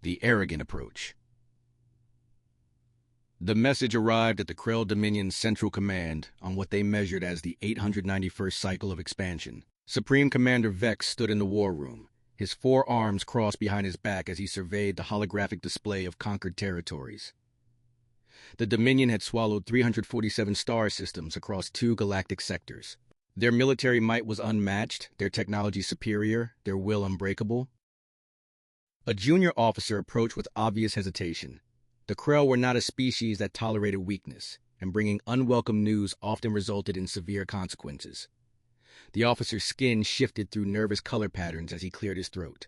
The arrogant approach. The message arrived at the Krell Dominion's Central Command on what they measured as the 891st cycle of expansion. Supreme Commander Vex stood in the war room, his forearms crossed behind his back as he surveyed the holographic display of conquered territories. The Dominion had swallowed 347 star systems across 2 galactic sectors. Their military might was unmatched, their technology superior, their will unbreakable. A junior officer approached with obvious hesitation. The Krell were not a species that tolerated weakness, and bringing unwelcome news often resulted in severe consequences. The officer's skin shifted through nervous color patterns as he cleared his throat.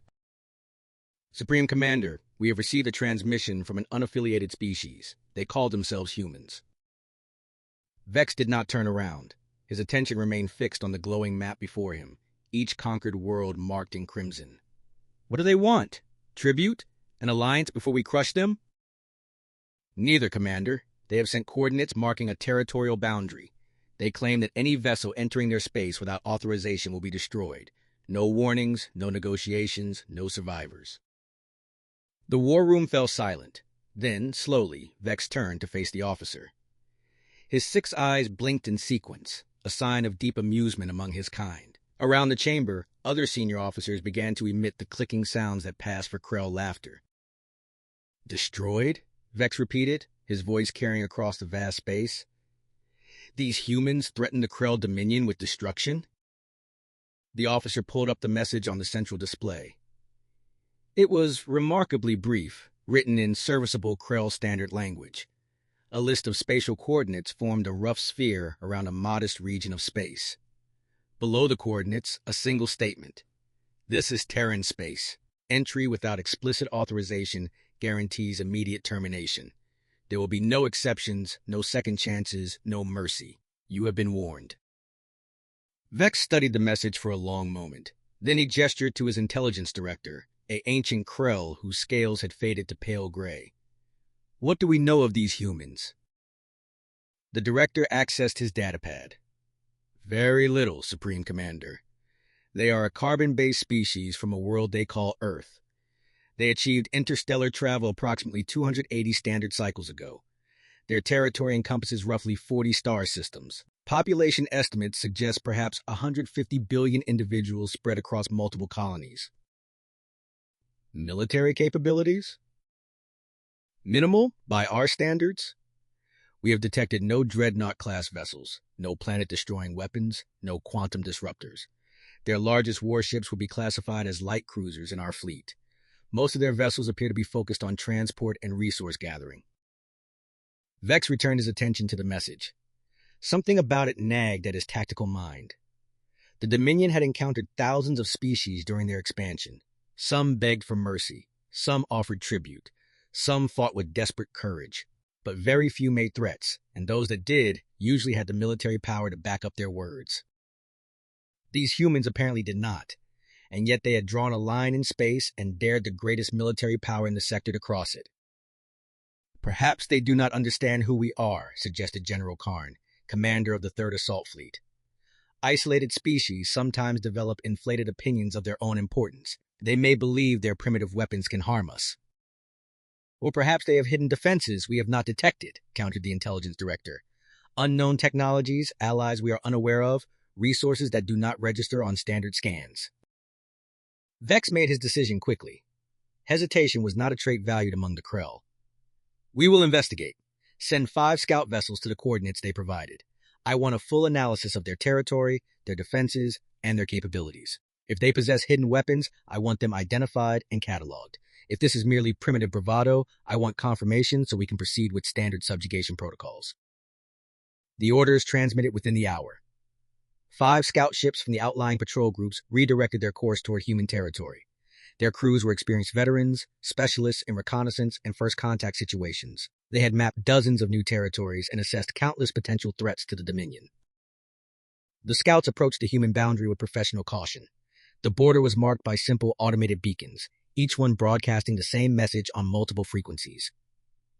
Supreme Commander, we have received a transmission from an unaffiliated species. They call themselves humans. Vex did not turn around. His attention remained fixed on the glowing map before him, each conquered world marked in crimson. What do they want? Tribute? An alliance before we crush them? Neither, Commander. They have sent coordinates marking a territorial boundary. They claim that any vessel entering their space without authorization will be destroyed. No warnings, no negotiations, no survivors. The war room fell silent. Then, slowly, Vex turned to face the officer. His 6 eyes blinked in sequence, a sign of deep amusement among his kind. Around the chamber, other senior officers began to emit the clicking sounds that passed for Krell laughter. Destroyed? Vex repeated, his voice carrying across the vast space. These humans threaten the Krell Dominion with destruction? The officer pulled up the message on the central display. It was remarkably brief, written in serviceable Krell standard language. A list of spatial coordinates formed a rough sphere around a modest region of space. Below the coordinates, a single statement. This is Terran space. Entry without explicit authorization guarantees immediate termination. There will be no exceptions, no second chances, no mercy. You have been warned. Vex studied the message for a long moment. Then he gestured to his intelligence director, an ancient Krell whose scales had faded to pale gray. What do we know of these humans? The director accessed his datapad. Very little, Supreme Commander. They are a carbon-based species from a world they call Earth. They achieved interstellar travel approximately 280 standard cycles ago. Their territory encompasses roughly 40 star systems. Population estimates suggest perhaps 150 billion individuals spread across multiple colonies. Military capabilities? Minimal by our standards. We have detected no Dreadnought-class vessels, no planet-destroying weapons, no quantum disruptors. Their largest warships would be classified as light cruisers in our fleet. Most of their vessels appear to be focused on transport and resource gathering. Vex returned his attention to the message. Something about it nagged at his tactical mind. The Dominion had encountered thousands of species during their expansion. Some begged for mercy, some offered tribute, some fought with desperate courage. But very few made threats, and those that did usually had the military power to back up their words. These humans apparently did not, and yet they had drawn a line in space and dared the greatest military power in the sector to cross it. Perhaps they do not understand who we are, suggested General Karn, commander of the 3rd Assault Fleet. Isolated species sometimes develop inflated opinions of their own importance. They may believe their primitive weapons can harm us. Or perhaps they have hidden defenses we have not detected, countered the intelligence director. Unknown technologies, allies we are unaware of, resources that do not register on standard scans. Vex made his decision quickly. Hesitation was not a trait valued among the Krell. We will investigate. Send 5 scout vessels to the coordinates they provided. I want a full analysis of their territory, their defenses, and their capabilities. If they possess hidden weapons, I want them identified and cataloged. If this is merely primitive bravado, I want confirmation so we can proceed with standard subjugation protocols. The orders transmitted within the hour. 5 scout ships from the outlying patrol groups redirected their course toward human territory. Their crews were experienced veterans, specialists in reconnaissance and first contact situations. They had mapped dozens of new territories and assessed countless potential threats to the Dominion. The scouts approached the human boundary with professional caution. The border was marked by simple automated beacons, each one broadcasting the same message on multiple frequencies.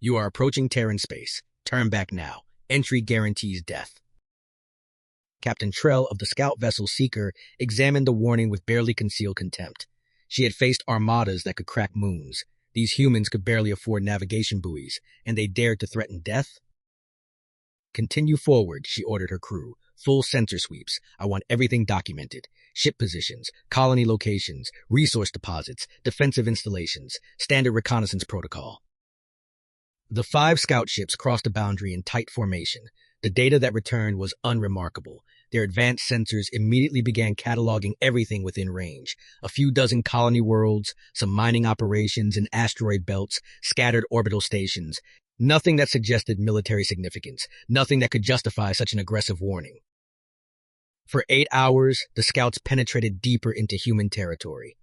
You are approaching Terran space. Turn back now. Entry guarantees death. Captain Trell of the scout vessel Seeker examined the warning with barely concealed contempt. She had faced armadas that could crack moons. These humans could barely afford navigation buoys, and they dared to threaten death? Continue forward, she ordered her crew. Full sensor sweeps. I want everything documented. Ship positions, colony locations, resource deposits, defensive installations, standard reconnaissance protocol. The 5 scout ships crossed the boundary in tight formation. The data that returned was unremarkable. Their advanced sensors immediately began cataloging everything within range. A few dozen colony worlds, some mining operations and asteroid belts, scattered orbital stations. Nothing that suggested military significance. Nothing that could justify such an aggressive warning. For 8 hours, the scouts penetrated deeper into human territory.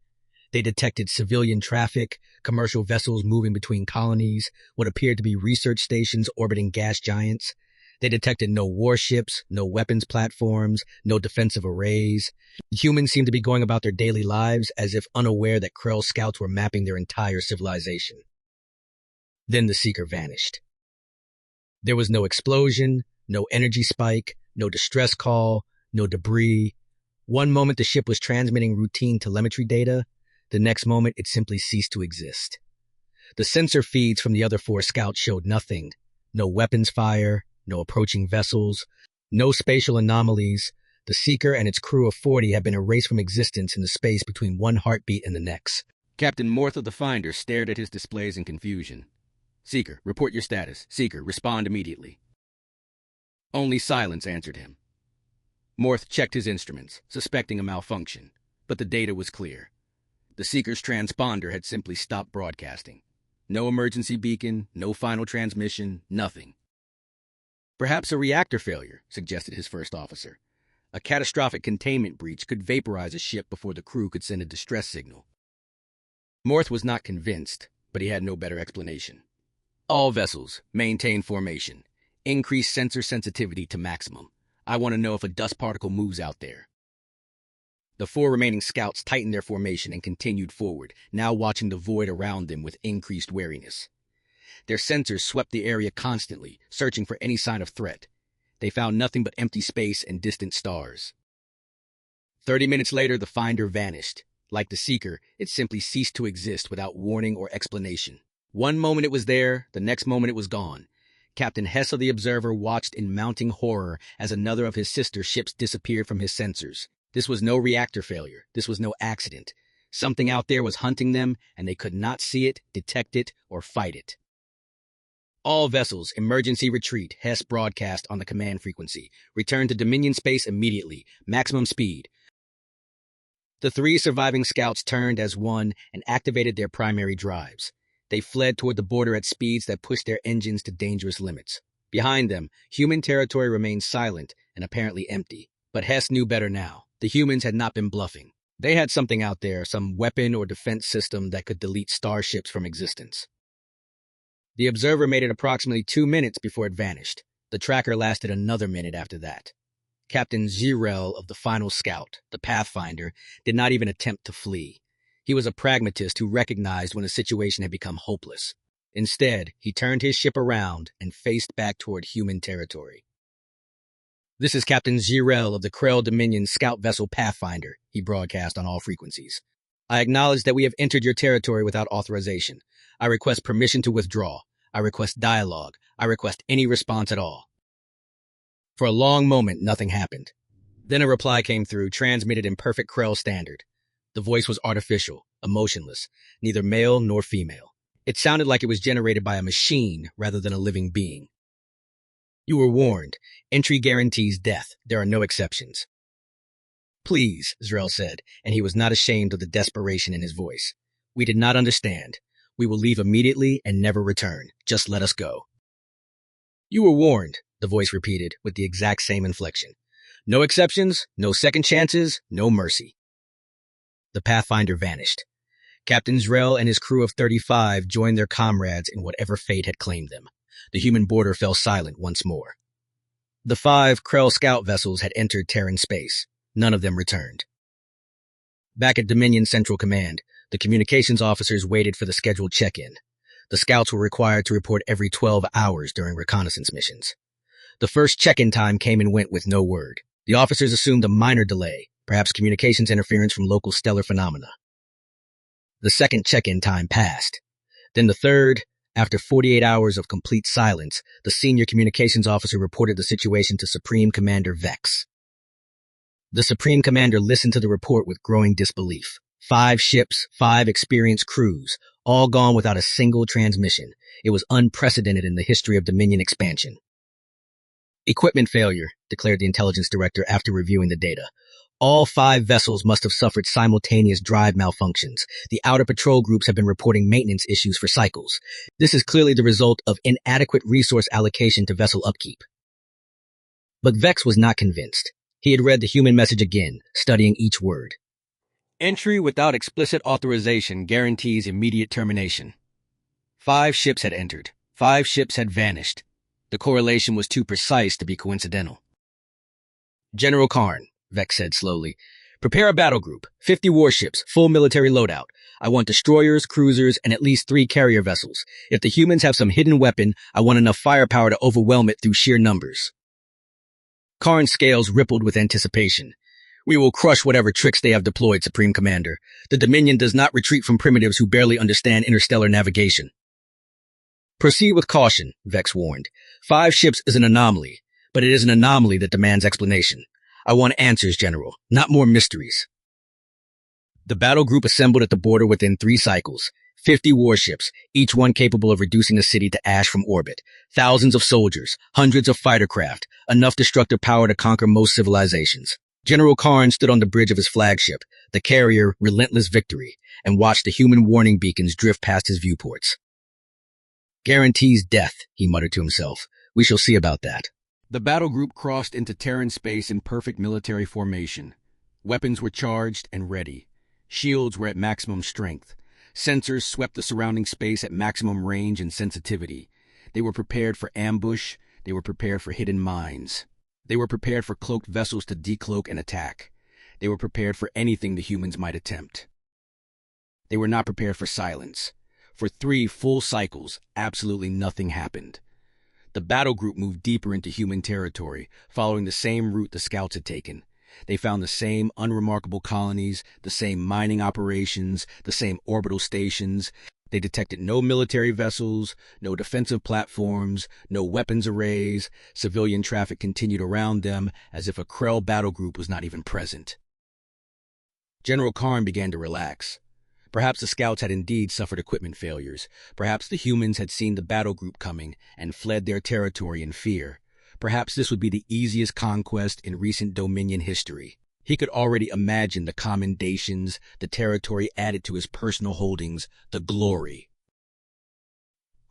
They detected civilian traffic, commercial vessels moving between colonies, what appeared to be research stations orbiting gas giants. They detected no warships, no weapons platforms, no defensive arrays. Humans seemed to be going about their daily lives as if unaware that Krell scouts were mapping their entire civilization. Then the Seeker vanished. There was no explosion, no energy spike, no distress call, no debris. One moment the ship was transmitting routine telemetry data, the next moment it simply ceased to exist. The sensor feeds from the other 4 scouts showed nothing. No weapons fire, no approaching vessels, no spatial anomalies. The Seeker and its crew of 40 had been erased from existence in the space between one heartbeat and the next. Captain Morth of the Finder stared at his displays in confusion. Seeker, report your status. Seeker, respond immediately. Only silence answered him. Morth checked his instruments, suspecting a malfunction, but the data was clear. The Seeker's transponder had simply stopped broadcasting. No emergency beacon, no final transmission, nothing. Perhaps a reactor failure, suggested his first officer. A catastrophic containment breach could vaporize a ship before the crew could send a distress signal. Morth was not convinced, but he had no better explanation. All vessels, maintain formation. Increase sensor sensitivity to maximum. I want to know if a dust particle moves out there. The 4 remaining scouts tightened their formation and continued forward, now watching the void around them with increased wariness. Their sensors swept the area constantly, searching for any sign of threat. They found nothing but empty space and distant stars. 30 minutes later, the Finder vanished. Like the Seeker, it simply ceased to exist without warning or explanation. One moment it was there, the next moment it was gone. Captain Hess of the Observer watched in mounting horror as another of his sister ships disappeared from his sensors. This was no reactor failure. This was no accident. Something out there was hunting them, and they could not see it, detect it, or fight it. All vessels, emergency retreat, Hess broadcast on the command frequency. Return to Dominion space immediately. Maximum speed. The 3 surviving scouts turned as one and activated their primary drives. They fled toward the border at speeds that pushed their engines to dangerous limits. Behind them, human territory remained silent and apparently empty. But Hess knew better now. The humans had not been bluffing. They had something out there, some weapon or defense system that could delete starships from existence. The Observer made it approximately 2 minutes before it vanished. The tracker lasted another minute after that. Captain Zirel of the final scout, the Pathfinder, did not even attempt to flee. He was a pragmatist who recognized when a situation had become hopeless. Instead, he turned his ship around and faced back toward human territory. This is Captain Zirel of the Krell Dominion scout vessel Pathfinder, he broadcast on all frequencies. I acknowledge that we have entered your territory without authorization. I request permission to withdraw. I request dialogue. I request any response at all. For a long moment, nothing happened. Then a reply came through, transmitted in perfect Krell standard. The voice was artificial, emotionless, neither male nor female. It sounded like it was generated by a machine rather than a living being. You were warned. Entry guarantees death. There are no exceptions. Please, Zrel said, and he was not ashamed of the desperation in his voice. We did not understand. We will leave immediately and never return. Just let us go. You were warned, the voice repeated with the exact same inflection. No exceptions, no second chances, no mercy. The Pathfinder vanished. Captain Zrel and his crew of 35 joined their comrades in whatever fate had claimed them. The human border fell silent once more. The 5 Krell scout vessels had entered Terran space. None of them returned. Back at Dominion Central Command, the communications officers waited for the scheduled check-in. The scouts were required to report every 12 hours during reconnaissance missions. The first check-in time came and went with no word. The officers assumed a minor delay, perhaps communications interference from local stellar phenomena. The second check-in time passed. Then the third. After 48 hours of complete silence, the senior communications officer reported the situation to Supreme Commander Vex. The Supreme Commander listened to the report with growing disbelief. 5 ships, 5 experienced crews, all gone without a single transmission. It was unprecedented in the history of Dominion expansion. Equipment failure, declared the intelligence director after reviewing the data. All 5 vessels must have suffered simultaneous drive malfunctions. The outer patrol groups have been reporting maintenance issues for cycles. This is clearly the result of inadequate resource allocation to vessel upkeep. But Vex was not convinced. He had read the human message again, studying each word. Entry without explicit authorization guarantees immediate termination. 5 ships had entered. 5 ships had vanished. The correlation was too precise to be coincidental. General Karn, Vex said slowly, prepare a battle group, 50 warships, full military loadout. I want destroyers, cruisers, and at least 3 carrier vessels. If the humans have some hidden weapon, I want enough firepower to overwhelm it through sheer numbers. Karn's scales rippled with anticipation. We will crush whatever tricks they have deployed, Supreme Commander. The Dominion does not retreat from primitives who barely understand interstellar navigation. Proceed with caution, Vex warned. 5 ships is an anomaly, but it is an anomaly that demands explanation. I want answers, General, not more mysteries. The battle group assembled at the border within 3 cycles. 50 warships, each one capable of reducing the city to ash from orbit. Thousands of soldiers, hundreds of fighter craft, enough destructive power to conquer most civilizations. General Karn stood on the bridge of his flagship, the carrier Relentless Victory, and watched the human warning beacons drift past his viewports. Guarantees death, he muttered to himself. We shall see about that. The battle group crossed into Terran space in perfect military formation. Weapons were charged and ready. Shields were at maximum strength. Sensors swept the surrounding space at maximum range and sensitivity. They were prepared for ambush. They were prepared for hidden mines. They were prepared for cloaked vessels to decloak and attack. They were prepared for anything the humans might attempt. They were not prepared for silence. For 3 full cycles, absolutely nothing happened. The battle group moved deeper into human territory, following the same route the scouts had taken. They found the same unremarkable colonies, the same mining operations, the same orbital stations. They detected no military vessels, no defensive platforms, no weapons arrays. Civilian traffic continued around them as if a Krell battle group was not even present. General Karn began to relax. Perhaps the scouts had indeed suffered equipment failures. Perhaps the humans had seen the battle group coming and fled their territory in fear. Perhaps this would be the easiest conquest in recent Dominion history. He could already imagine the commendations, the territory added to his personal holdings, the glory.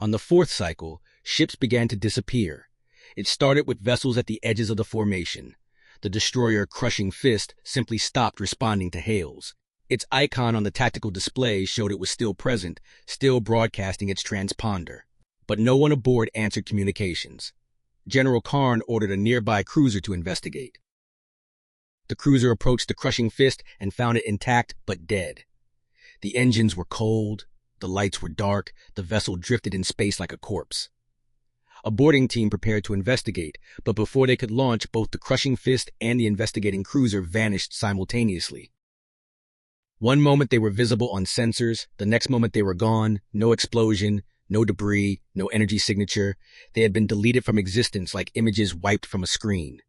On the 4th cycle, ships began to disappear. It started with vessels at the edges of the formation. The destroyer Crushing Fist simply stopped responding to hails. Its icon on the tactical display showed it was still present, still broadcasting its transponder. But no one aboard answered communications. General Karn ordered a nearby cruiser to investigate. The cruiser approached the Crushing Fist and found it intact but dead. The engines were cold, the lights were dark, the vessel drifted in space like a corpse. A boarding team prepared to investigate, but before they could launch, both the Crushing Fist and the investigating cruiser vanished simultaneously. One moment they were visible on sensors, the next moment they were gone, no explosion, no debris, no energy signature. They had been deleted from existence like images wiped from a screen.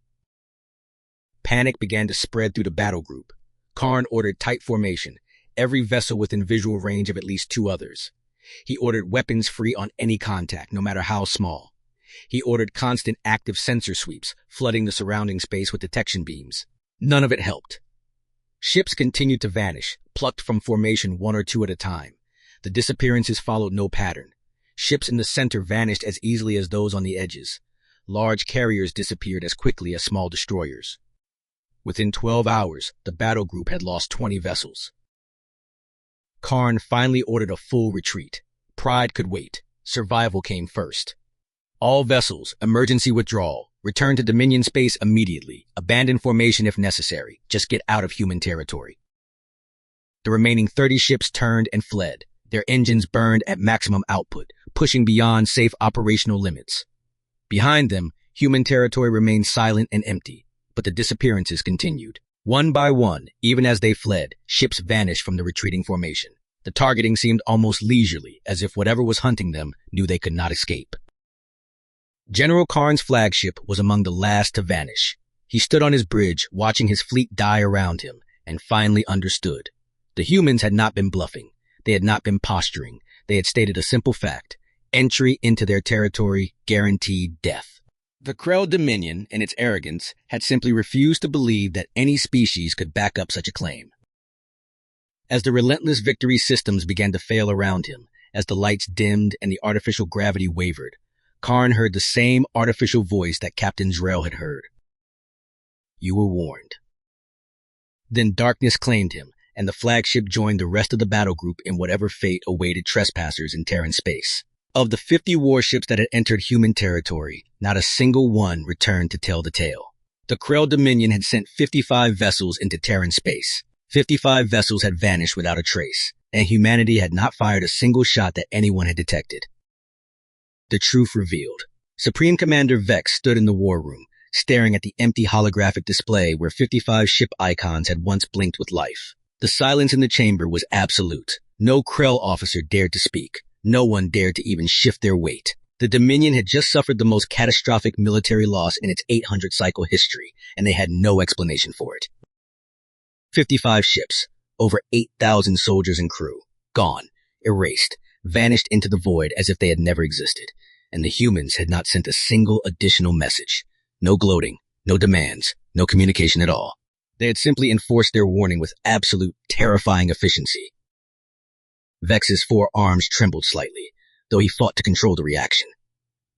Panic began to spread through the battle group. Karn ordered tight formation, every vessel within visual range of at least 2 others. He ordered weapons free on any contact, no matter how small. He ordered constant active sensor sweeps, flooding the surrounding space with detection beams. None of it helped. Ships continued to vanish, plucked from formation 1 or 2 at a time. The disappearances followed no pattern. Ships in the center vanished as easily as those on the edges. Large carriers disappeared as quickly as small destroyers. Within 12 hours, the battle group had lost 20 vessels. Karn finally ordered a full retreat. Pride could wait. Survival came first. All vessels, emergency withdrawal. Return to Dominion space immediately. Abandon formation if necessary. Just get out of human territory. The remaining 30 ships turned and fled. Their engines burned at maximum output, pushing beyond safe operational limits. Behind them, human territory remained silent and empty, but the disappearances continued. One by one, even as they fled, ships vanished from the retreating formation. The targeting seemed almost leisurely, as if whatever was hunting them knew they could not escape. General Karn's flagship was among the last to vanish. He stood on his bridge, watching his fleet die around him, and finally understood. The humans had not been bluffing. They had not been posturing. They had stated a simple fact. Entry into their territory guaranteed death. The Krell Dominion, in its arrogance, had simply refused to believe that any species could back up such a claim. As the relentless victory systems began to fail around him, as the lights dimmed and the artificial gravity wavered, Karn heard the same artificial voice that Captain Drell had heard. You were warned. Then darkness claimed him, and the flagship joined the rest of the battle group in whatever fate awaited trespassers in Terran space. Of the 50 warships that had entered human territory, not a single one returned to tell the tale. The Krell Dominion had sent 55 vessels into Terran space. 55 vessels had vanished without a trace, and humanity had not fired a single shot that anyone had detected. The truth revealed. Supreme Commander Vex stood in the war room, staring at the empty holographic display where 55 ship icons had once blinked with life. The silence in the chamber was absolute. No Krell officer dared to speak. No one dared to even shift their weight. The Dominion had just suffered the most catastrophic military loss in its 800-cycle history, and they had no explanation for it. 55 ships, over 8,000 soldiers and crew, gone, erased, vanished into the void as if they had never existed, and the humans had not sent a single additional message. No gloating, no demands, no communication at all. They had simply enforced their warning with absolute, terrifying efficiency. Vex's 4 arms trembled slightly, though he fought to control the reaction.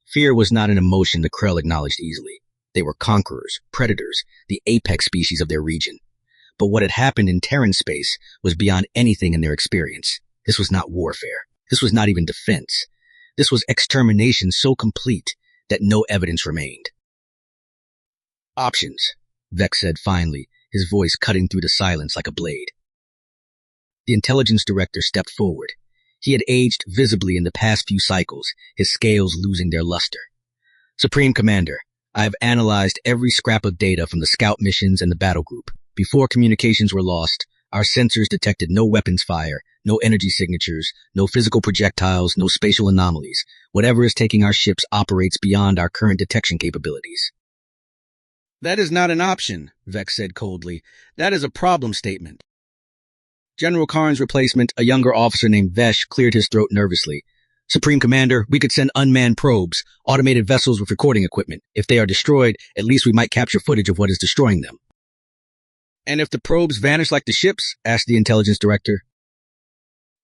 Fear was not an emotion the Krell acknowledged easily. They were conquerors, predators, the apex species of their region. But what had happened in Terran space was beyond anything in their experience. This was not warfare. This was not even defense. This was extermination so complete that no evidence remained. Options, Vex said finally, his voice cutting through the silence like a blade. The intelligence director stepped forward. He had aged visibly in the past few cycles, his scales losing their luster. Supreme Commander, I have analyzed every scrap of data from the scout missions and the battle group. Before communications were lost, our sensors detected no weapons fire, no energy signatures, no physical projectiles, no spatial anomalies. Whatever is taking our ships operates beyond our current detection capabilities. That is not an option, Vex said coldly. That is a problem statement. General Karn's replacement, a younger officer named Vesh, cleared his throat nervously. Supreme Commander, we could send unmanned probes, automated vessels with recording equipment. If they are destroyed, at least we might capture footage of what is destroying them. And if the probes vanish like the ships, asked the intelligence director,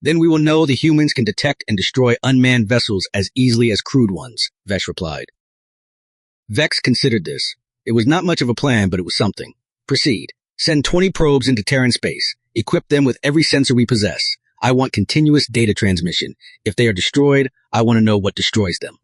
then we will know the humans can detect and destroy unmanned vessels as easily as crewed ones, Vesh replied. Vex considered this. It was not much of a plan, but it was something. Proceed. Send 20 probes into Terran space. Equip them with every sensor we possess. I want continuous data transmission. If they are destroyed, I want to know what destroys them.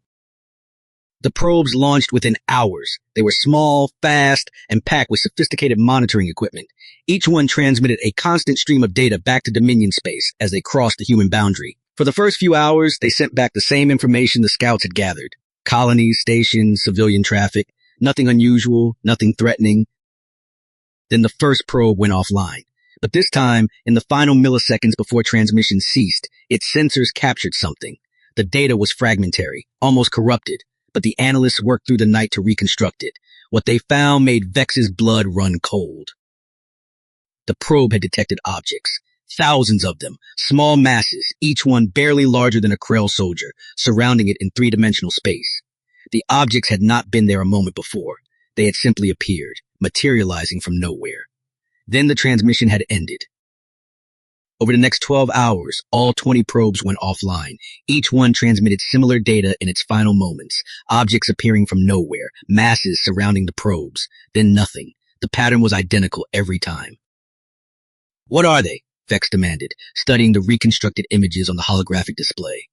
The probes launched within hours. They were small, fast, and packed with sophisticated monitoring equipment. Each one transmitted a constant stream of data back to Dominion space as they crossed the human boundary. For the first few hours, they sent back the same information the scouts had gathered. Colonies, stations, civilian traffic. Nothing unusual, nothing threatening. Then the first probe went offline. But this time, in the final milliseconds before transmission ceased, its sensors captured something. The data was fragmentary, almost corrupted, but the analysts worked through the night to reconstruct it. What they found made Vex's blood run cold. The probe had detected objects, thousands of them, small masses, each one barely larger than a Krell soldier, surrounding it in 3-dimensional space. The objects had not been there a moment before. They had simply appeared, materializing from nowhere. Then the transmission had ended. Over the next 12 hours, all 20 probes went offline. Each one transmitted similar data in its final moments, objects appearing from nowhere, masses surrounding the probes, then nothing. The pattern was identical every time. What are they? Vex demanded, studying the reconstructed images on the holographic display.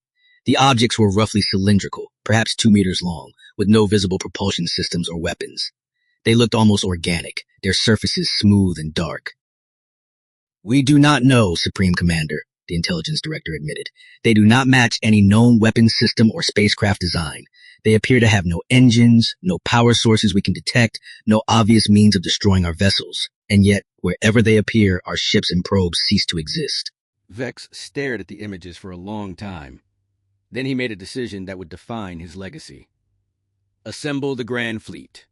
The objects were roughly cylindrical, perhaps 2 meters long, with no visible propulsion systems or weapons. They looked almost organic, their surfaces smooth and dark. We do not know, Supreme Commander, the intelligence director admitted. They do not match any known weapons system or spacecraft design. They appear to have no engines, no power sources we can detect, no obvious means of destroying our vessels. And yet, wherever they appear, our ships and probes cease to exist. Vex stared at the images for a long time. Then he made a decision that would define his legacy. Assemble the Grand Fleet.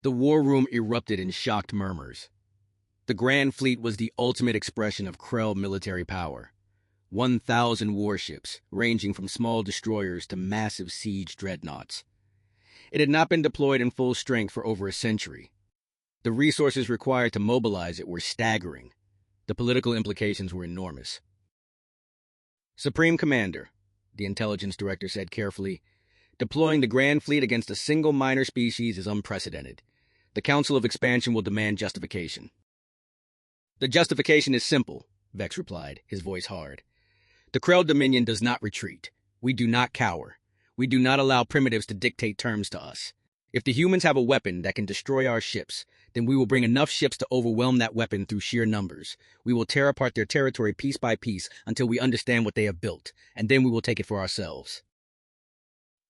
The war room erupted in shocked murmurs. The Grand Fleet was the ultimate expression of Krell military power. 1,000 warships, ranging from small destroyers to massive siege dreadnoughts. It had not been deployed in full strength for over a century. The resources required to mobilize it were staggering. The political implications were enormous. Supreme Commander, the intelligence director said carefully, deploying the Grand Fleet against a single minor species is unprecedented. The Council of Expansion will demand justification. The justification is simple, Vex replied, his voice hard. The Krell Dominion does not retreat. We do not cower. We do not allow primitives to dictate terms to us. If the humans have a weapon that can destroy our ships, then we will bring enough ships to overwhelm that weapon through sheer numbers. We will tear apart their territory piece by piece until we understand what they have built, and then we will take it for ourselves.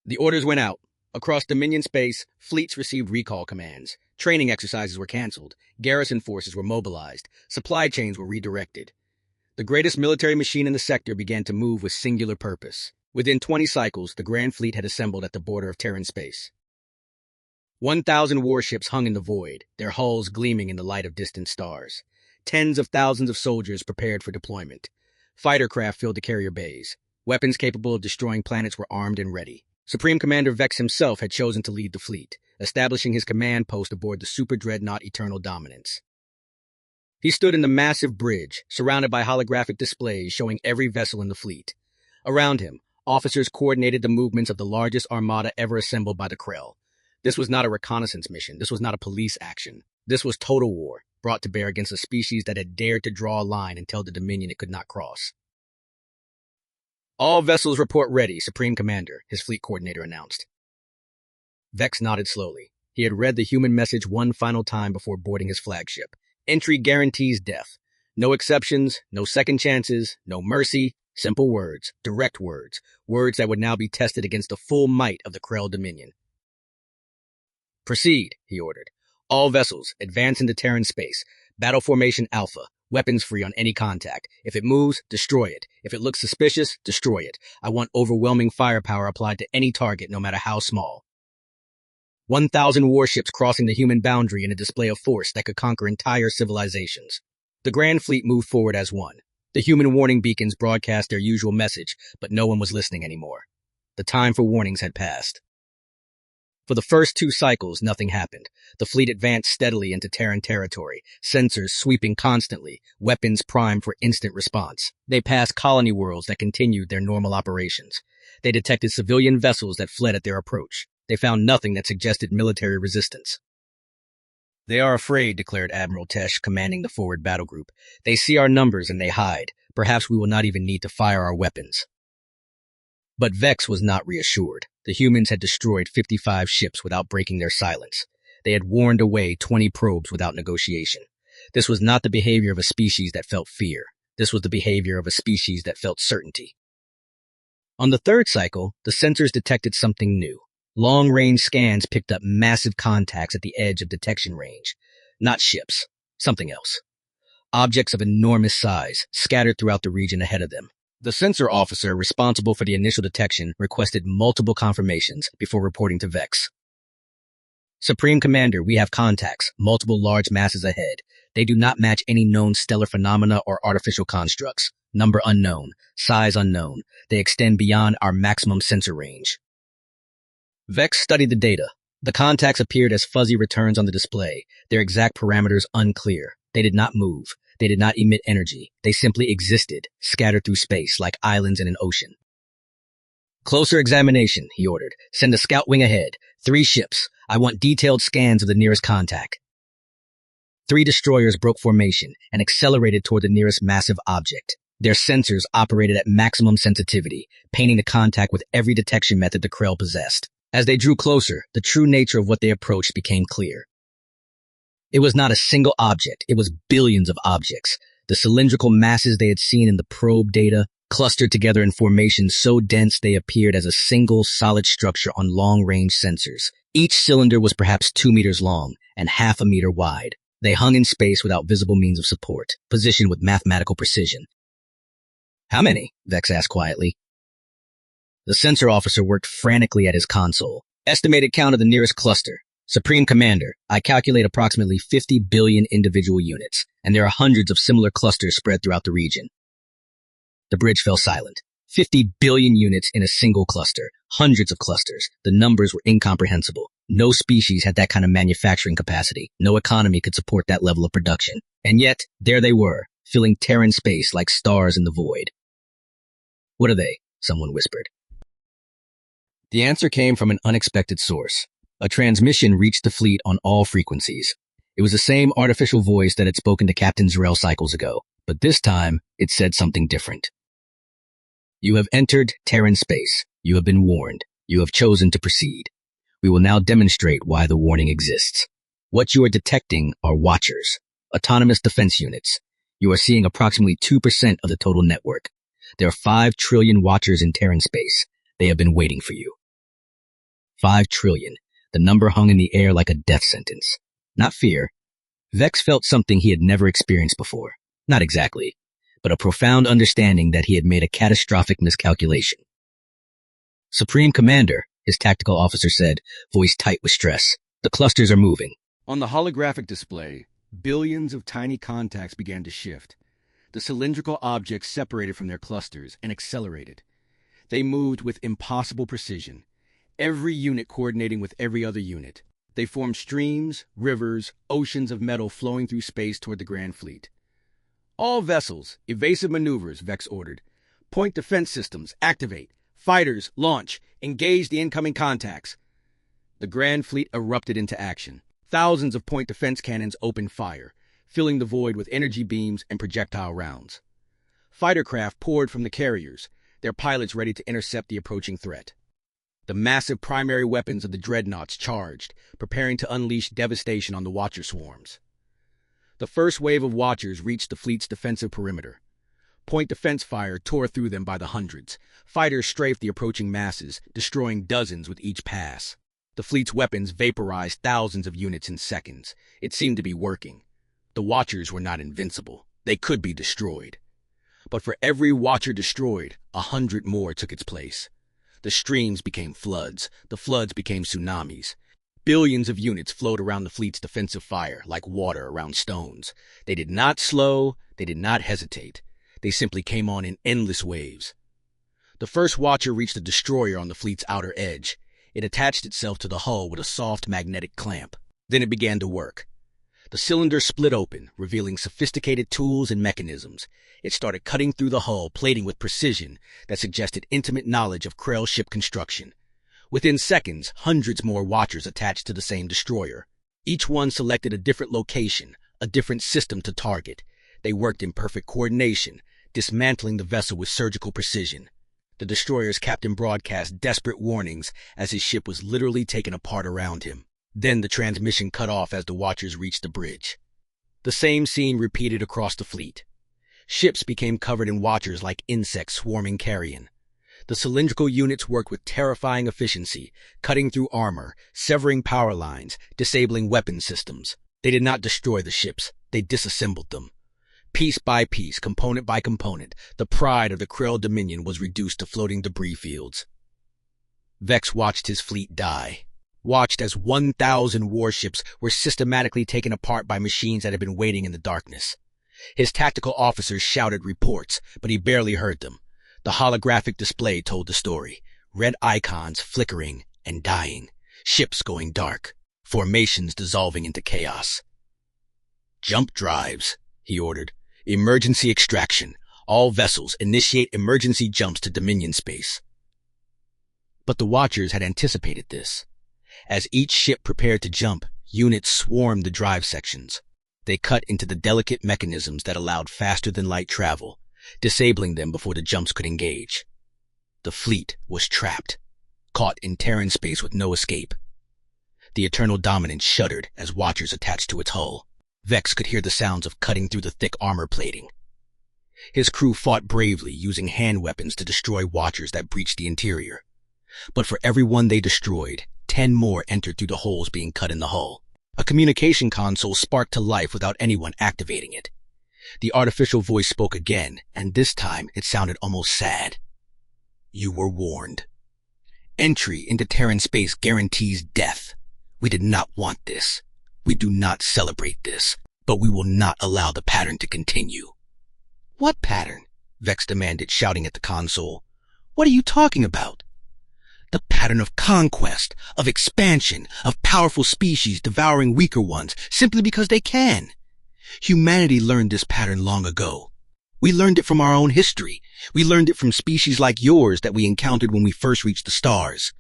The orders went out. Across Dominion space, fleets received recall commands. Training exercises were canceled. Garrison forces were mobilized. Supply chains were redirected. The greatest military machine in the sector began to move with singular purpose. Within 20 cycles, the Grand Fleet had assembled at the border of Terran space. 1,000 warships hung in the void, their hulls gleaming in the light of distant stars. Tens of thousands of soldiers prepared for deployment. Fighter craft filled the carrier bays. Weapons capable of destroying planets were armed and ready. Supreme Commander Vex himself had chosen to lead the fleet, establishing his command post aboard the super dreadnought Eternal Dominance. He stood in the massive bridge, surrounded by holographic displays showing every vessel in the fleet. Around him, officers coordinated the movements of the largest armada ever assembled by the Krell. This was not a reconnaissance mission. This was not a police action. This was total war, brought to bear against a species that had dared to draw a line and tell the Dominion it could not cross. All vessels report ready, Supreme Commander, his fleet coordinator announced. Vex nodded slowly. He had read the human message one final time before boarding his flagship. Entry guarantees death. No exceptions, no second chances, no mercy. Simple words, direct words, words that would now be tested against the full might of the Krell Dominion. Proceed, he ordered. All vessels, advance into Terran space. Battle formation Alpha. Weapons free on any contact. If it moves, destroy it. If it looks suspicious, destroy it. I want overwhelming firepower applied to any target, no matter how small. 1,000 warships crossing the human boundary in a display of force that could conquer entire civilizations. The Grand Fleet moved forward as one. The human warning beacons broadcast their usual message, but no one was listening anymore. The time for warnings had passed. For the first 2 cycles, nothing happened. The fleet advanced steadily into Terran territory, sensors sweeping constantly, weapons primed for instant response. They passed colony worlds that continued their normal operations. They detected civilian vessels that fled at their approach. They found nothing that suggested military resistance. They are afraid, declared Admiral Tesh, commanding the forward battle group. They see our numbers and they hide. Perhaps we will not even need to fire our weapons. But Vex was not reassured. The humans had destroyed 55 ships without breaking their silence. They had warned away 20 probes without negotiation. This was not the behavior of a species that felt fear. This was the behavior of a species that felt certainty. On the 3rd cycle, the sensors detected something new. Long-range scans picked up massive contacts at the edge of detection range. Not ships. Something else. Objects of enormous size, scattered throughout the region ahead of them. The sensor officer responsible for the initial detection requested multiple confirmations before reporting to Vex. Supreme Commander, we have contacts, multiple large masses ahead. They do not match any known stellar phenomena or artificial constructs. Number unknown, size unknown. They extend beyond our maximum sensor range. Vex studied the data. The contacts appeared as fuzzy returns on the display, their exact parameters unclear. They did not move. They did not emit energy. They simply existed, scattered through space like islands in an ocean. Closer examination, he ordered. Send a scout wing ahead. 3 ships. I want detailed scans of the nearest contact. 3 destroyers broke formation and accelerated toward the nearest massive object. Their sensors operated at maximum sensitivity, painting the contact with every detection method the Krell possessed. As they drew closer, the true nature of what they approached became clear. It was not a single object, it was billions of objects. The cylindrical masses they had seen in the probe data clustered together in formations so dense they appeared as a single solid structure on long-range sensors. Each cylinder was perhaps 2 meters long and half a meter wide. They hung in space without visible means of support, positioned with mathematical precision. How many? Vex asked quietly. The sensor officer worked frantically at his console. Estimated count of the nearest cluster. Supreme Commander, I calculate approximately 50 billion individual units, and there are hundreds of similar clusters spread throughout the region. The bridge fell silent. 50 billion units in a single cluster. Hundreds of clusters. The numbers were incomprehensible. No species had that kind of manufacturing capacity. No economy could support that level of production. And yet, there they were, filling Terran space like stars in the void. What are they? Someone whispered. The answer came from an unexpected source. A transmission reached the fleet on all frequencies. It was the same artificial voice that had spoken to Captain Zarel cycles ago, but this time it said something different. You have entered Terran space. You have been warned. You have chosen to proceed. We will now demonstrate why the warning exists. What you are detecting are Watchers, autonomous defense units. You are seeing approximately 2% of the total network. There are 5 trillion Watchers in Terran space. They have been waiting for you. 5 trillion. The number hung in the air like a death sentence. Not fear. Vex felt something he had never experienced before. Not exactly, but a profound understanding that he had made a catastrophic miscalculation. Supreme Commander, his tactical officer said, voice tight with stress. The clusters are moving. On the holographic display, billions of tiny contacts began to shift. The cylindrical objects separated from their clusters and accelerated. They moved with impossible precision, every unit coordinating with every other unit. They formed streams, rivers, oceans of metal flowing through space toward the Grand Fleet. All vessels, evasive maneuvers, Vex ordered. Point defense systems, activate. Fighters, launch. Engage the incoming contacts. The Grand Fleet erupted into action. Thousands of point defense cannons opened fire, filling the void with energy beams and projectile rounds. Fighter craft poured from the carriers, their pilots ready to intercept the approaching threat. The massive primary weapons of the dreadnoughts charged, preparing to unleash devastation on the Watcher swarms. The first wave of Watchers reached the fleet's defensive perimeter. Point defense fire tore through them by the hundreds. Fighters strafed the approaching masses, destroying dozens with each pass. The fleet's weapons vaporized thousands of units in seconds. It seemed to be working. The Watchers were not invincible. They could be destroyed. But for every Watcher destroyed, 100 more took its place. The streams became floods. The floods became tsunamis. Billions of units flowed around the fleet's defensive fire like water around stones. They did not slow. They did not hesitate. They simply came on in endless waves. The first Watcher reached the destroyer on the fleet's outer edge. It attached itself to the hull with a soft magnetic clamp. Then it began to work. The cylinder split open, revealing sophisticated tools and mechanisms. It started cutting through the hull, plating with precision that suggested intimate knowledge of Krell ship construction. Within seconds, hundreds more Watchers attached to the same destroyer. Each one selected a different location, a different system to target. They worked in perfect coordination, dismantling the vessel with surgical precision. The destroyer's captain broadcast desperate warnings as his ship was literally taken apart around him. Then the transmission cut off as the Watchers reached the bridge. The same scene repeated across the fleet. Ships became covered in Watchers like insects swarming carrion. The cylindrical units worked with terrifying efficiency, cutting through armor, severing power lines, disabling weapon systems. They did not destroy the ships. They disassembled them. Piece by piece, component by component, the pride of the Krell Dominion was reduced to floating debris fields. Vex watched his fleet die. Watched as 1,000 warships were systematically taken apart by machines that had been waiting in the darkness. His tactical officers shouted reports, but he barely heard them. The holographic display told the story. Red icons flickering and dying. Ships going dark. Formations dissolving into chaos. Jump drives, he ordered. Emergency extraction. All vessels initiate emergency jumps to Dominion space. But the Watchers had anticipated this. As each ship prepared to jump, units swarmed the drive sections. They cut into the delicate mechanisms that allowed faster-than-light travel, disabling them before the jumps could engage. The fleet was trapped, caught in Terran space with no escape. The Eternal Dominance shuddered as Watchers attached to its hull. Vex could hear the sounds of cutting through the thick armor plating. His crew fought bravely, using hand weapons to destroy Watchers that breached the interior. But for every one they destroyed, 10 more entered through the holes being cut in the hull. A communication console sparked to life without anyone activating it. The artificial voice spoke again, and this time it sounded almost sad. You were warned. Entry into Terran space guarantees death. We did not want this. We do not celebrate this, but we will not allow the pattern to continue. What pattern? Vex demanded, shouting at the console. What are you talking about? The pattern of conquest, of expansion, of powerful species devouring weaker ones simply because they can. Humanity learned this pattern long ago. We learned it from our own history. We learned it from species like yours that we encountered when we first reached the stars.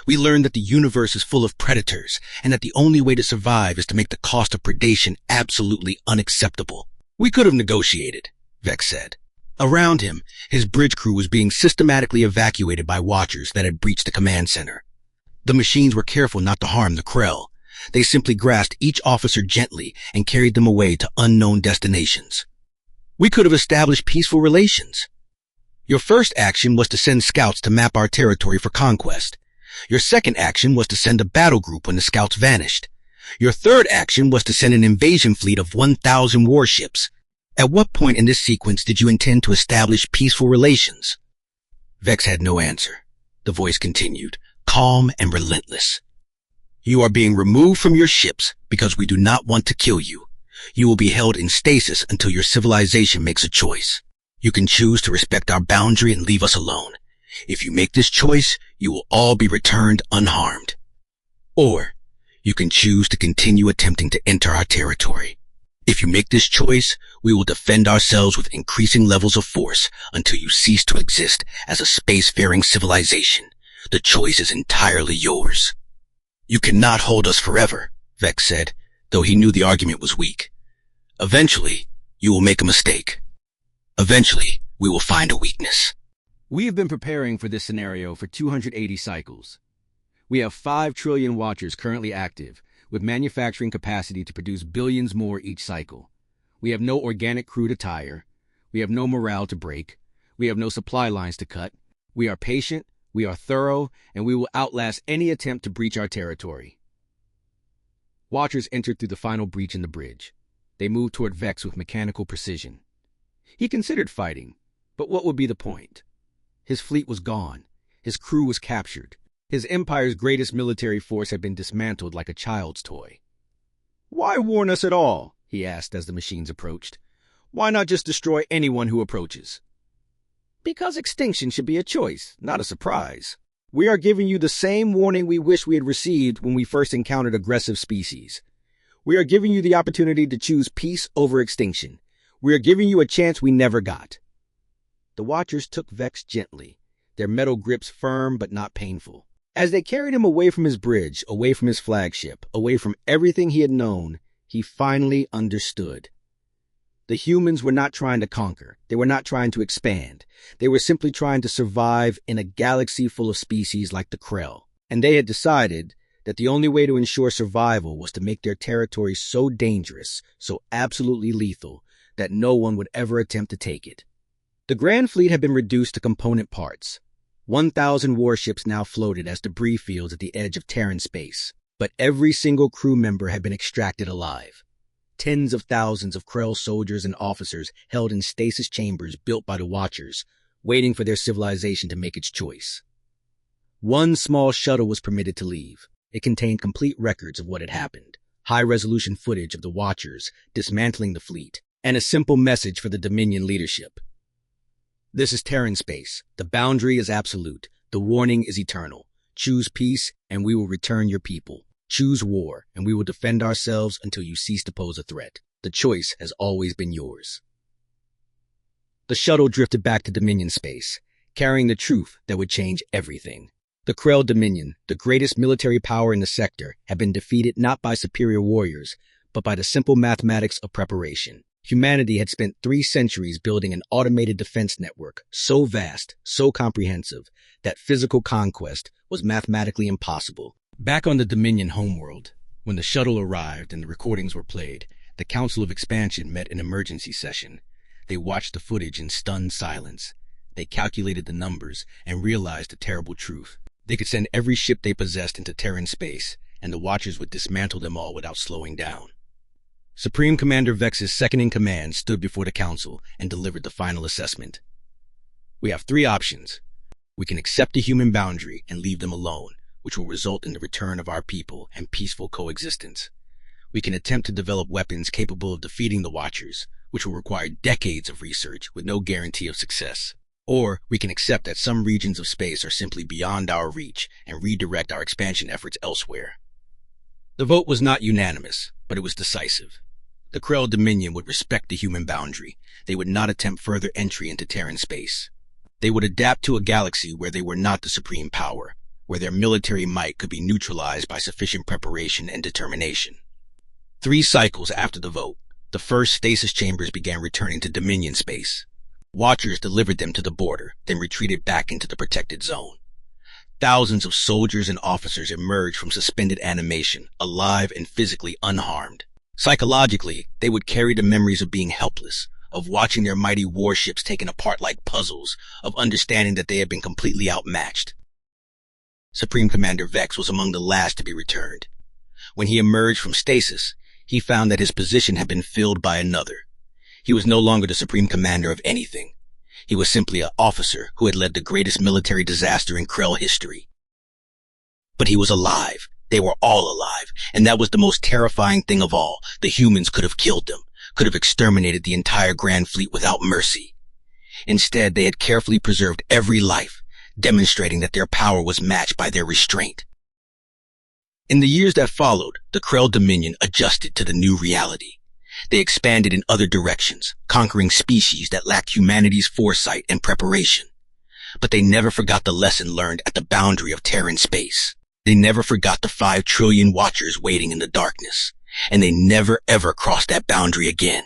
We learned that the universe is full of predators and that the only way to survive is to make the cost of predation absolutely unacceptable. We could have negotiated, Vex said. Around him, his bridge crew was being systematically evacuated by watchers that had breached the command center. The machines were careful not to harm the Krell. They simply grasped each officer gently and carried them away to unknown destinations. We could have established peaceful relations. Your first action was to send scouts to map our territory for conquest. Your second action was to send a battle group when the scouts vanished. Your third action was to send an invasion fleet of 1,000 warships. At what point in this sequence did you intend to establish peaceful relations? Vex had no answer. The voice continued, calm and relentless. You are being removed from your ships because we do not want to kill you. You will be held in stasis until your civilization makes a choice. You can choose to respect our boundary and leave us alone. If you make this choice, you will all be returned unharmed. Or you can choose to continue attempting to enter our territory. If you make this choice, we will defend ourselves with increasing levels of force until you cease to exist as a spacefaring civilization. The choice is entirely yours. You cannot hold us forever, Vex said, though he knew the argument was weak. Eventually, you will make a mistake. Eventually, we will find a weakness. We have been preparing for this scenario for 280 cycles. We have 5 trillion watchers currently active, with manufacturing capacity to produce billions more each cycle. We have no organic crew to tire. We have no morale to break. We have no supply lines to cut. We are patient, we are thorough, and we will outlast any attempt to breach our territory. Watchers entered through the final breach in the bridge. They moved toward Vex with mechanical precision. He considered fighting, but what would be the point? His fleet was gone. His crew was captured. His empire's greatest military force had been dismantled like a child's toy. Why warn us at all? He asked as the machines approached. Why not just destroy anyone who approaches? Because extinction should be a choice, not a surprise. We are giving you the same warning we wish we had received when we first encountered aggressive species. We are giving you the opportunity to choose peace over extinction. We are giving you a chance we never got. The Watchers took Vex gently, their metal grips firm but not painful. As they carried him away from his bridge, away from his flagship, away from everything he had known, he finally understood. The humans were not trying to conquer. They were not trying to expand. They were simply trying to survive in a galaxy full of species like the Krell. And they had decided that the only way to ensure survival was to make their territory so dangerous, so absolutely lethal, that no one would ever attempt to take it. The Grand Fleet had been reduced to component parts. 1,000 warships now floated as debris fields at the edge of Terran space, but every single crew member had been extracted alive. Tens of thousands of Krell soldiers and officers held in stasis chambers built by the Watchers, waiting for their civilization to make its choice. One small shuttle was permitted to leave. It contained complete records of what had happened, high-resolution footage of the Watchers dismantling the fleet, and a simple message for the Dominion leadership. This is Terran space. The boundary is absolute. The warning is eternal. Choose peace, and we will return your people. Choose war, and we will defend ourselves until you cease to pose a threat. The choice has always been yours. The shuttle drifted back to Dominion space, carrying the truth that would change everything. The Krell Dominion, the greatest military power in the sector, had been defeated not by superior warriors, but by the simple mathematics of preparation. Humanity had spent 3 centuries building an automated defense network so vast, so comprehensive, that physical conquest was mathematically impossible. Back on the Dominion homeworld, when the shuttle arrived and the recordings were played, the Council of Expansion met an emergency session. They watched the footage in stunned silence. They calculated the numbers and realized the terrible truth. They could send every ship they possessed into Terran space, and the Watchers would dismantle them all without slowing down. Supreme Commander Vex's second-in-command stood before the council and delivered the final assessment. We have three options. We can accept the human boundary and leave them alone, which will result in the return of our people and peaceful coexistence. We can attempt to develop weapons capable of defeating the Watchers, which will require decades of research with no guarantee of success. Or we can accept that some regions of space are simply beyond our reach and redirect our expansion efforts elsewhere. The vote was not unanimous, but it was decisive. The Krell Dominion would respect the human boundary. They would not attempt further entry into Terran space. They would adapt to a galaxy where they were not the supreme power, where their military might could be neutralized by sufficient preparation and determination. 3 cycles after the vote, the first stasis chambers began returning to Dominion space. Watchers delivered them to the border, then retreated back into the protected zone. Thousands of soldiers and officers emerged from suspended animation, alive and physically unharmed. Psychologically, they would carry the memories of being helpless, of watching their mighty warships taken apart like puzzles, of understanding that they had been completely outmatched. Supreme Commander Vex was among the last to be returned. When he emerged from stasis, he found that his position had been filled by another. He was no longer the Supreme Commander of anything. He was simply an officer who had led the greatest military disaster in Krell history. But he was alive. They were all alive, and that was the most terrifying thing of all. The humans could have killed them, could have exterminated the entire Grand Fleet without mercy. Instead, they had carefully preserved every life, demonstrating that their power was matched by their restraint. In the years that followed, the Krell Dominion adjusted to the new reality. They expanded in other directions, conquering species that lacked humanity's foresight and preparation. But they never forgot the lesson learned at the boundary of Terran space. They never forgot the 5 trillion Watchers waiting in the darkness, and they never ever crossed that boundary again.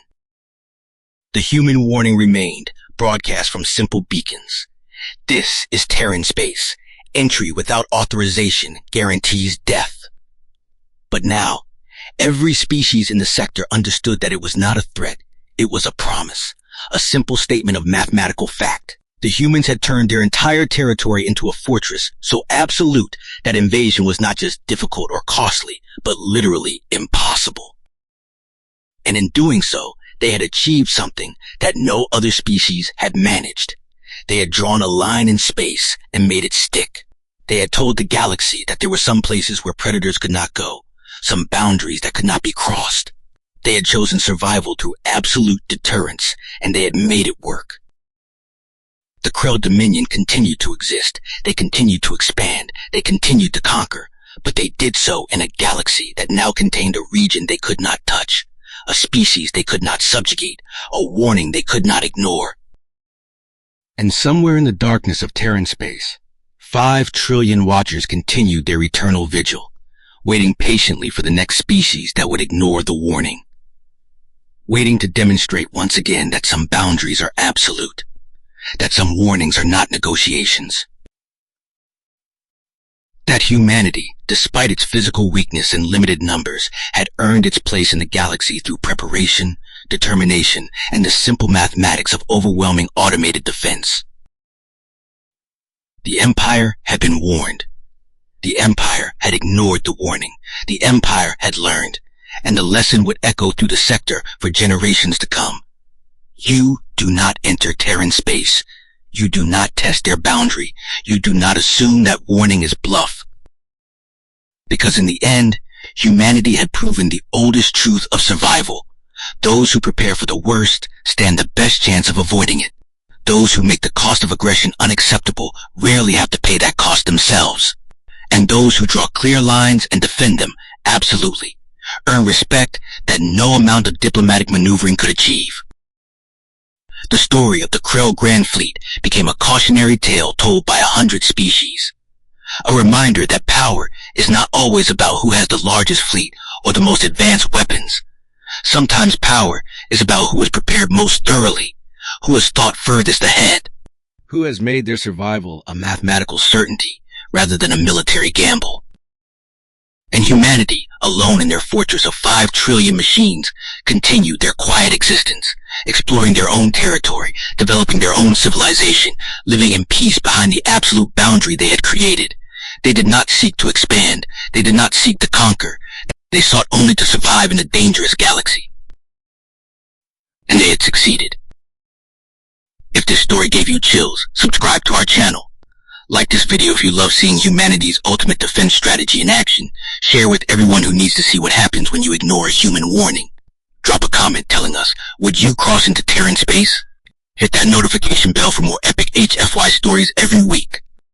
The human warning remained, broadcast from simple beacons. This is Terran space. Entry without authorization guarantees death. But now, every species in the sector understood that it was not a threat. It was a promise, a simple statement of mathematical fact. The humans had turned their entire territory into a fortress so absolute that invasion was not just difficult or costly, but literally impossible. And in doing so, they had achieved something that no other species had managed. They had drawn a line in space and made it stick. They had told the galaxy that there were some places where predators could not go, some boundaries that could not be crossed. They had chosen survival through absolute deterrence, and they had made it work. The Krell Dominion continued to exist. They continued to expand. They continued to conquer. But they did so in a galaxy that now contained a region they could not touch, a species they could not subjugate, a warning they could not ignore. And somewhere in the darkness of Terran space, 5 trillion Watchers continued their eternal vigil, waiting patiently for the next species that would ignore the warning. Waiting to demonstrate once again that some boundaries are absolute, that some warnings are not negotiations. That humanity, despite its physical weakness and limited numbers, had earned its place in the galaxy through preparation, determination, and the simple mathematics of overwhelming automated defense. The Empire had been warned. The Empire had ignored the warning. The Empire had learned, and the lesson would echo through the sector for generations to come. You do not enter Terran space. You do not test their boundary. You do not assume that warning is bluff. Because in the end, humanity had proven the oldest truth of survival. Those who prepare for the worst stand the best chance of avoiding it. Those who make the cost of aggression unacceptable rarely have to pay that cost themselves. And those who draw clear lines and defend them, absolutely, earn respect that no amount of diplomatic maneuvering could achieve. The story of the Krell Grand Fleet became a cautionary tale told by 100 species. A reminder that power is not always about who has the largest fleet or the most advanced weapons. Sometimes power is about who is prepared most thoroughly, who has thought furthest ahead, who has made their survival a mathematical certainty rather than a military gamble. And humanity, alone in their fortress of 5 trillion machines, continued their quiet existence, exploring their own territory, developing their own civilization, living in peace behind the absolute boundary they had created. They did not seek to expand. They did not seek to conquer. They sought only to survive in a dangerous galaxy. and they had succeeded. If this story gave you chills, subscribe to our channel. Like this video if you love seeing humanity's ultimate defense strategy in action. Share with everyone who needs to see what happens when you ignore a human warning. Drop a comment telling us, would you cross into Terran space? Hit that notification bell for more epic HFY stories every week.